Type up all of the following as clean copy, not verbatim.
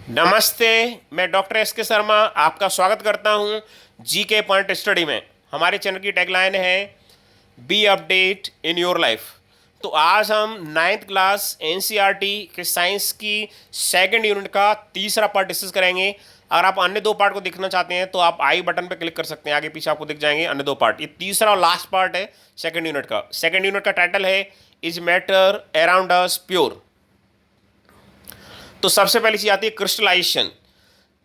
नमस्ते। मैं doctor S के शर्मा आपका स्वागत करता हूं जी के पॉइंट स्टडी में। हमारे चैनल की टैगलाइन है be update in your life. तो आज हम नाइन्थ क्लास एनसीईआरटी के साइंस की सेकंड यूनिट का तीसरा पार्ट डिस्कस करेंगे। अगर आप अन्य दो पार्ट को देखना चाहते हैं तो आप आई बटन पर क्लिक कर सकते हैं, आगे पीछे आपको दिख जाएंगे अन्य दो पार्ट। ये तीसरा और लास्ट पार्ट है सेकंड यूनिट का। सेकंड यूनिट का टाइटल है is matter around us pure. तो सबसे पहली चीज आती है crystallization.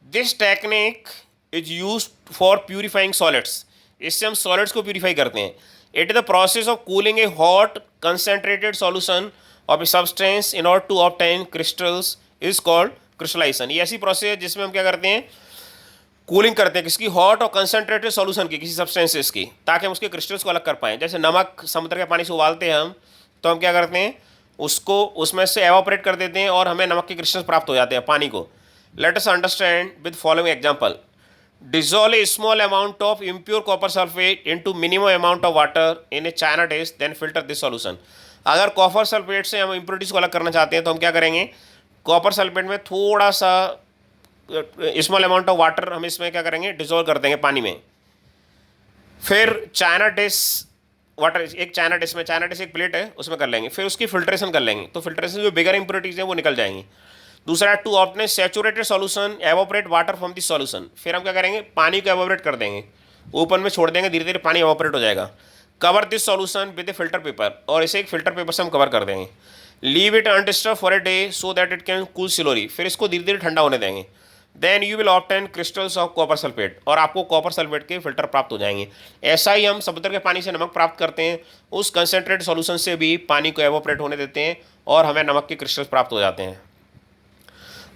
This technique is use for purifying solids. इससे हम सॉलिड्स को प्यूरिफाई करते हैं। It is the process of cooling a hot concentrated solution of a substance in order to obtain crystals is called crystallization. ये ऐसी process है जिसमें हम क्या करते हैं, कूलिंग करते हैं किसकी, हॉट और कंसेंट्रेटेड सॉल्यूशन की, किसी सब्सटेंसेस की, ताकि हम उसके क्रिस्टल्स को अलग कर पाएं। जैसे नमक समुद्र के पानी से उबालते हैं हम, तो हम क्या करते हैं, उसको उसमें से एवापोरेट कर देते हैं और हमें नमक के क्रिस्टल्स प्राप्त हो जाते हैं पानी को। Let us understand with following example. Dissolve a small amount of impure copper sulphate into minimum amount of water in a china dish, then filter this solution. अगर कॉपर सल्फेट से हम इम्प्योरिटीज को अलग करना चाहते हैं तो हम क्या करेंगे, कॉपर सल्फेट में थोड़ा सा स्मॉल अमाउंट ऑफ वाटर हम इसमें क्या करेंगे, डिजोल्व कर देंगे पानी में। फिर चाइना डिश वाटर, एक चाइना डिश एक प्लेट है उसमें कर लेंगे, फिर उसकी फिल्ट्रेशन कर लेंगे, तो फिल्ट्रेशन जो बिगर इंप्योरिटीज हैं वो निकल जाएंगी। दूसरा, to obtain saturated solution evaporate water from this solution. फिर हम क्या करेंगे, पानी को एवोपरेट कर देंगे, ओपन में छोड़ देंगे, धीरे धीरे पानी एवोपरेट हो जाएगा। Cover this solution with A filter paper, और इसे एक फिल्टर पेपर से हम कवर कर देंगे। Leave it undisturbed for a day so that it can cool slowly. फिर इसको धीरे धीरे ठंडा होने देंगे। Then you will obtain crystals of copper sulphate, और आपको कॉपर सल्फेट के फिल्टर प्राप्त हो जाएंगे। ऐसा ही हम समुद्र के पानी से नमक प्राप्त करते हैं, उस कंसेंट्रेटेड सॉल्यूशन से भी पानी को एवोपरेट होने देते हैं और हमें नमक के क्रिस्टल्स प्राप्त हो जाते हैं।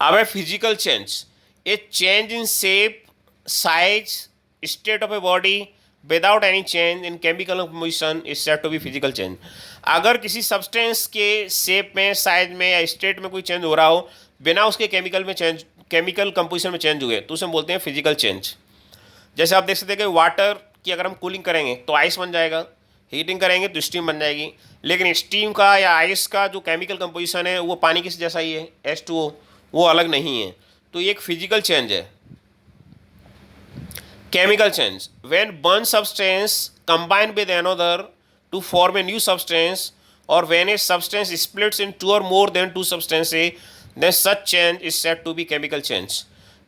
अब है physical change. A change in shape, size, state of a body without any change in chemical composition is said to be physical change. अगर किसी सब्सटेंस के शेप में, साइज में या स्टेट में कोई चेंज हो रहा हो बिना उसके केमिकल कंपोजिशन में चेंज हुए, तो उसे हम बोलते हैं फिजिकल चेंज। जैसे आप देख सकते हैं कि वाटर की अगर हम कूलिंग करेंगे तो आइस बन जाएगा, हीटिंग करेंगे तो स्टीम बन जाएगी। लेकिन स्टीम का या आइस का जो केमिकल कंपोजिशन है वो पानी के जैसा ही है, H2O, वो अलग नहीं है। तो ये एक फिजिकल चेंज है। Chemical change, when one substance combine with another to form a new substance, और when a substance splits in two or more than two substances, then such change is said to be chemical change.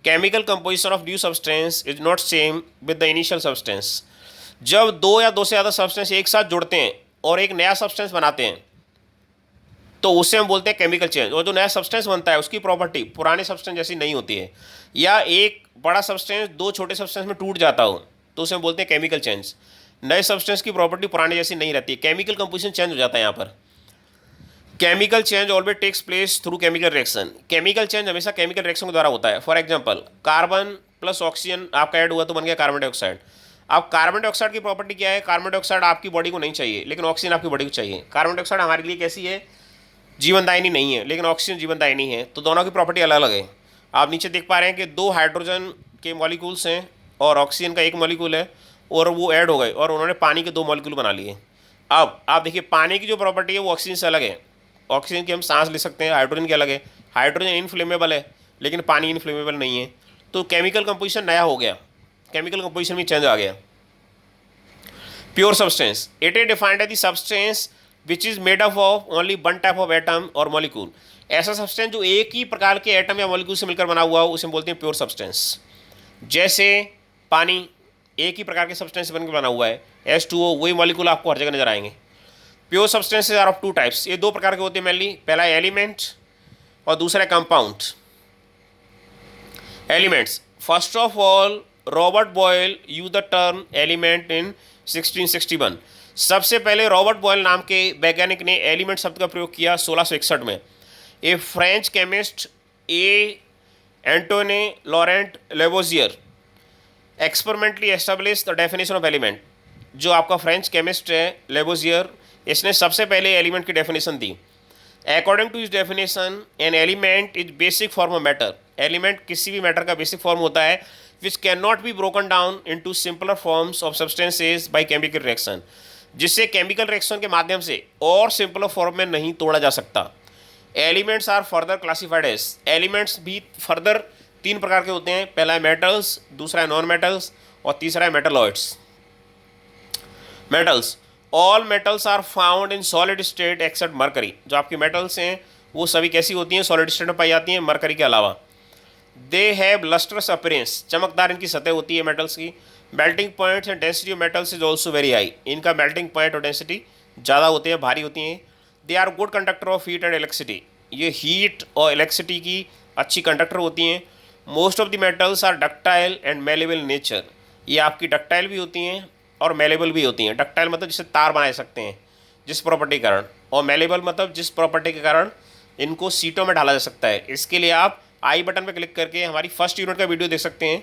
Chemical composition of new substance is not same with the initial substance. जब दो या दो से ज़्यादा substance एक साथ जुड़ते हैं और एक नया सब्सटेंस बनाते हैं तो उसे हम बोलते हैं केमिकल चेंज। और जो नया सब्सटेंस बनता है उसकी प्रॉपर्टी पुराने सब्सटेंस जैसी नहीं होती है, या एक बड़ा सब्सटेंस दो छोटे सब्सटेंस में टूट जाता हो तो उसे हम बोलते हैं केमिकल चेंज। नए सब्सटेंस की प्रॉपर्टी पुराने जैसी नहीं रहती है, केमिकल कंपोजिशन चेंज हो जाता है यहाँ पर। Chemical change always takes place through chemical reaction. Chemical change हमेशा केमिकल रिएक्शन के द्वारा होता है। For example, carbon plus oxygen आपका ऐड हुआ तो बन गया कार्बन डाइऑक्साइड। अब कार्बन डाइऑक्साइड की प्रॉपर्टी क्या है, कार्बन डाइऑक्साइड आपकी बॉडी को नहीं चाहिए लेकिन ऑक्सीजन आपकी बॉडी को चाहिए। कार्बन डाइऑक्साइड हमारे लिए कैसी है, जीवनदायिनी नहीं है, लेकिन ऑक्सीजन जीवनदायिनी है, तो दोनों की प्रॉपर्टी अलग अलग है। आप नीचे देख पा रहे हैं कि दो हाइड्रोजन के मॉलिक्यूल्स हैं और ऑक्सीजन का एक मॉलिक्यूल है, और वो ऐड हो गए और उन्होंने पानी के दो मॉलिक्यूल बना लिए। अब आप देखिए, पानी की जो प्रॉपर्टी है वो ऑक्सीजन से अलग है। ऑक्सीजन की हम सांस ले सकते हैं, हाइड्रोजन की अलग है। हाइड्रोजन इनफ्लेमेबल है लेकिन पानी इनफ्लेमेबल नहीं है। तो केमिकल कंपोजिशन नया हो गया, केमिकल कंपोजिशन में चेंज आ गया। Pure substance, it is defined as the substance which is made up of only one type of atom और मॉलिक्यूल। ऐसा सब्सटेंस जो एक ही प्रकार के एटम या मॉलिक्यूल से मिलकर बना हुआ हो उसे हम बोलते हैं प्योर सब्सटेंस। जैसे पानी एक ही प्रकार के सब्सटेंस से बनकर बना हुआ है, H2O, वही मॉलिक्यूल आपको हर जगह नजर आएंगे। Pure substances are of two types, ये दो प्रकार के होते हैं मेनली। पहला एलिमेंट और दूसरा compound. Elements, first of all Robert Boyle use the term element in 1661। सबसे पहले रॉबर्ट बॉयल नाम के वैज्ञानिक ने एलिमेंट शब्द का प्रयोग किया 1661 में। A French chemist A Antoine Laurent Lavoisier experimentally establish the definition of element. जो आपका फ्रेंच केमिस्ट है लेवोजियर, इसने सबसे पहले एलिमेंट की डेफिनेशन दी। अकॉर्डिंग टू इस definition, an element is basic form of matter. Element किसी भी मैटर का बेसिक फॉर्म होता है which can not be broken down into simpler forms of substances by chemical reaction, जिससे chemical reaction के माध्यम से और सिंपलर फॉर्म में नहीं तोड़ा जा सकता। Elements are further classified as, elements भी फर्दर 3 प्रकार के होते हैं। पहला है मेटल्स, दूसरा है नॉन मेटल्स और तीसरा है metalloids. Metals, all metals are found in solid state except mercury, जो आपकी मेटल्स हैं वो सभी कैसी होती हैं, सॉलिड स्टेट में पाई जाती हैं मरकरी के अलावा। दे हैव लस्ट्रस अपीयरेंस, चमकदार इनकी सतह होती है मेटल्स की। Melting points and density of metals is also very high, इनका मेल्टिंग पॉइंट और डेंसिटी ज़्यादा होते हैं, भारी होती हैं। They are good conductor of heat and electricity, ये हीट और इलेक्ट्रिसिटी की अच्छी कंडक्टर होती हैं। Most of the metals are ductile and malleable nature, ये आपकी डक्टाइल भी होती हैं और मेलेबल भी होती हैं। डक्टाइल मतलब जिससे तार बना सकते हैं जिस प्रॉपर्टी के कारण, और मेलेबल मतलब जिस प्रॉपर्टी के कारण इनको सीटों में ढाला जा सकता है। इसके लिए आप आई बटन पर क्लिक करके हमारी फर्स्ट यूनिट का वीडियो देख सकते हैं,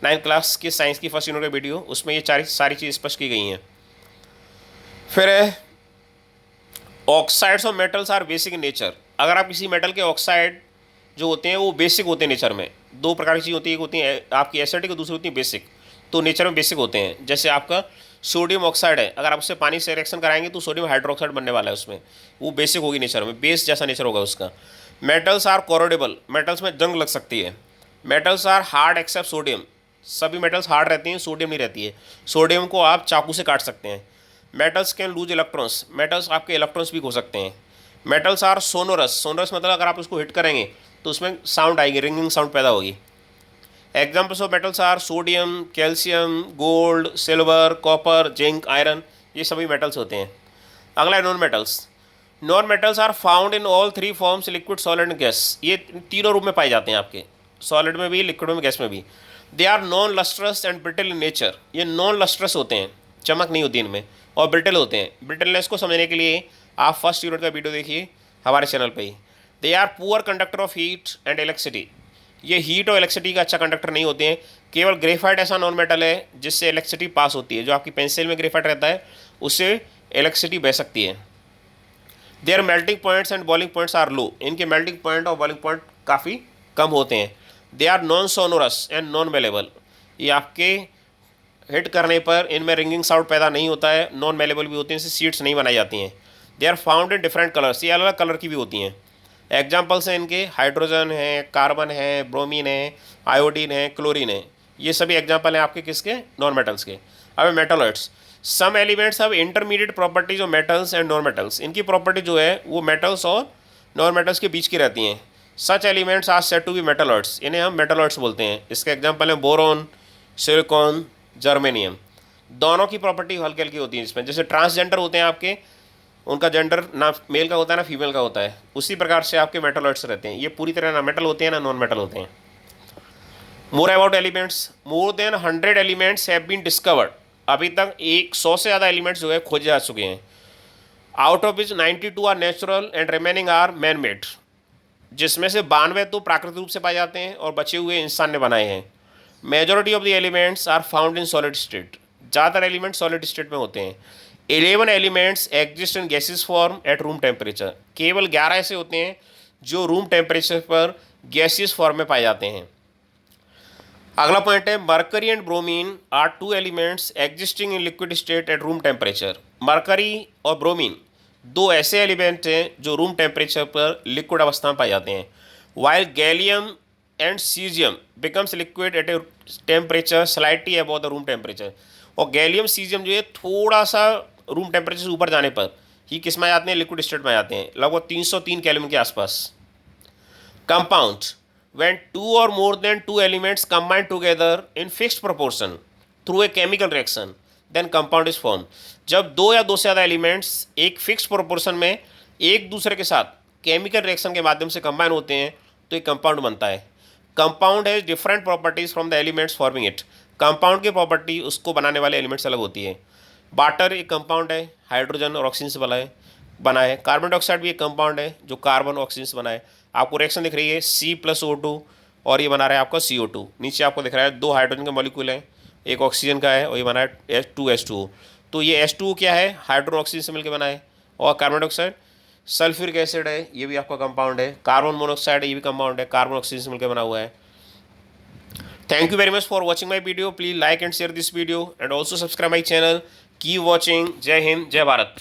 9th क्लास की साइंस की फर्स्ट यूनिट का वीडियो, उसमें ये सारी चीज़ स्पष्ट की गई हैं। फिर oxides of metals are basic in nature, अगर आप किसी मेटल के ऑक्साइड जो होते हैं वो बेसिक होते हैं नेचर में। 2 प्रकार की चीज़ होती है, एक होती है आपकी एसिडिक और दूसरी होती है बेसिक, तो नेचर में बेसिक होते हैं। जैसे आपका सोडियम ऑक्साइड है, अगर आप उससे पानी से रिएक्शन कराएंगे तो सोडियम हाइड्रोक्साइड बनने वाला है उसमें, वो बेसिक होगी नेचर में, बेस जैसा नेचर होगा उसका। मेटल्स आर कोरोडेबल, मेटल्स में जंग लग सकती है। Metals are hard except sodium, सभी मेटल्स हार्ड रहती हैं, सोडियम नहीं रहती है। सोडियम को आप चाकू से काट सकते हैं। Metals can lose electrons, metals आपके इलेक्ट्रॉन्स भी खो सकते हैं। मेटल्स आर सोनोरस, सोनोरस मतलब अगर आप उसको हिट करेंगे तो उसमें साउंड आएगी, रिंगिंग साउंड पैदा होगी। Examples of metals are sodium, calcium, gold, silver, copper, zinc, iron, ये सभी मेटल्स होते हैं। अगला है non metals. Non metals are found in all 3 forms, liquid, solid and gas, ये तीनों रूप में पाए जाते हैं आपके, सॉलिड में भी, लिक्विड में, गैस में भी। They are non lustrous and brittle in nature, ये नॉन लस्ट्रस होते हैं, चमक नहीं होती इनमें, और ब्रिटल होते हैं। ब्रिटलनेस को समझने के लिए आप फर्स्ट यूनिट का वीडियो देखिए हमारे चैनल पे ही। They are poor conductor of heat and electricity, ये हीट और इलेक्ट्रिसिटी का अच्छा कंडक्टर नहीं होते हैं। केवल ग्रेफाइट ऐसा नॉन मेटल है जिससे इलेक्ट्रिसिटी पास होती है, जो आपकी पेंसिल में ग्रेफाइट रहता है उससे इलेक्ट्रिसिटी बह सकती है। Their melting points and boiling points are low, इनके मेल्टिंग पॉइंट और बॉइलिंग पॉइंट काफ़ी कम होते हैं। They are non sonorous and non malleable, ये आपके हिट करने पर इनमें रिंगिंग साउंड पैदा नहीं होता है, नॉन मेलेबल भी होती हैं, इनसे सीड्स नहीं बनाई जाती हैं। They are found in different colours, ये अलग अलग कलर की भी होती हैं। एग्जाम्पल्स हैं इनके, हाइड्रोजन है, कार्बन है, ब्रोमीन है, आयोडीन है, क्लोरीन है, ये सभी एग्जाम्पल हैं आपके किसके, नॉन मेटल्स के। अब metalloids, some elements have intermediate properties of metals and non metals, इनकी प्रॉपर्टी जो है वो मेटल्स और नॉन मेटल्स के बीच की रहती हैं। Such elements are said to be metalloids, इन्हें हम मेटलॉइड्स बोलते हैं। इसके एग्जाम्पल हैं बोरोन, सिलिकॉन, जर्मेनियम, दोनों की प्रॉपर्टी हल्की हल्की होती है इसमें। जैसे ट्रांसजेंडर होते हैं आपके, उनका जेंडर ना मेल का होता है ना फीमेल का होता है, उसी प्रकार से आपके मेटलॉइड्स रहते हैं। ये पूरी तरह ना मेटल होते हैं ना नॉन मेटल होते हैं। More about elements, more than 100 elements have been discovered, अभी तक 100 से ज़्यादा एलिमेंट्स जो है खोजे जा चुके हैं। Out of which 92 are natural and remaining are man made, जिसमें से 92 तो प्राकृतिक रूप से पाए जाते हैं और बचे हुए इंसान ने बनाए हैं। Majority of the elements are found in solid state, ज़्यादातर एलिमेंट्स सॉलिड स्टेट में होते हैं। 11 elements exist in gases form at room temperature, केवल 11 ऐसे होते हैं जो रूम टेम्परेचर पर गैसियस फॉर्म में पाए जाते हैं। अगला पॉइंट है mercury and bromine are 2 elements existing in liquid state at room temperature. Mercury और ब्रोमीन 2 ऐसे एलिमेंट हैं जो रूम टेम्परेचर पर लिक्विड अवस्था में पाए जाते हैं। While gallium and caesium becomes liquid at a temperature slightly above the room temperature, और गैलियम सीजियम जो है थोड़ा सा रूम टेम्परेचर से ऊपर जाने पर ही किस में आ जाते हैं, लिक्विड स्टेट में आ जाते हैं, लगभग 303 केल्विन के आसपास। Compound, when 2 or more than 2 elements combine together in fixed proportion through a chemical reaction then compound is formed, जब 2 या 2 से ज़्यादा एलिमेंट्स एक फिक्स प्रोपोर्शन में एक दूसरे के साथ केमिकल रिएक्शन के माध्यम से कंबाइन होते हैं तो एक कंपाउंड बनता है। Compound has different properties from the elements forming it, compound की प्रॉपर्टी उसको बनाने वाले एलिमेंट्स अलग होती है। वाटर एक कंपाउंड है, हाइड्रोजन और ऑक्सीजन से बना है। कार्बन डाइऑक्साइड भी एक कंपाउंड है जो कार्बन ऑक्सीजन से बना है। आपको रिएक्शन दिख रही है C+O2 और ये बना रहा है आपका CO2। नीचे आपको दिख रहा है 2 हाइड्रोजन का मॉलिक्यूल है, एक ऑक्सीजन का है और ये बना है H2H2O। तो ये H2O क्या है, हाइड्रोजन ऑक्सीजन से मिलकर बना है। और कार्बन डाइऑक्साइड सल्फ्यूरिक एसिड है, ये भी आपका कंपाउंड है। कार्बन मोनोऑक्साइड है, ये भी कंपाउंड है, कार्बन ऑक्सीजन से मिलकर बना हुआ है। Thank you very much for watching my video, please like and share this video and also subscribe my channel. Keep watching. जय हिंद, जय भारत।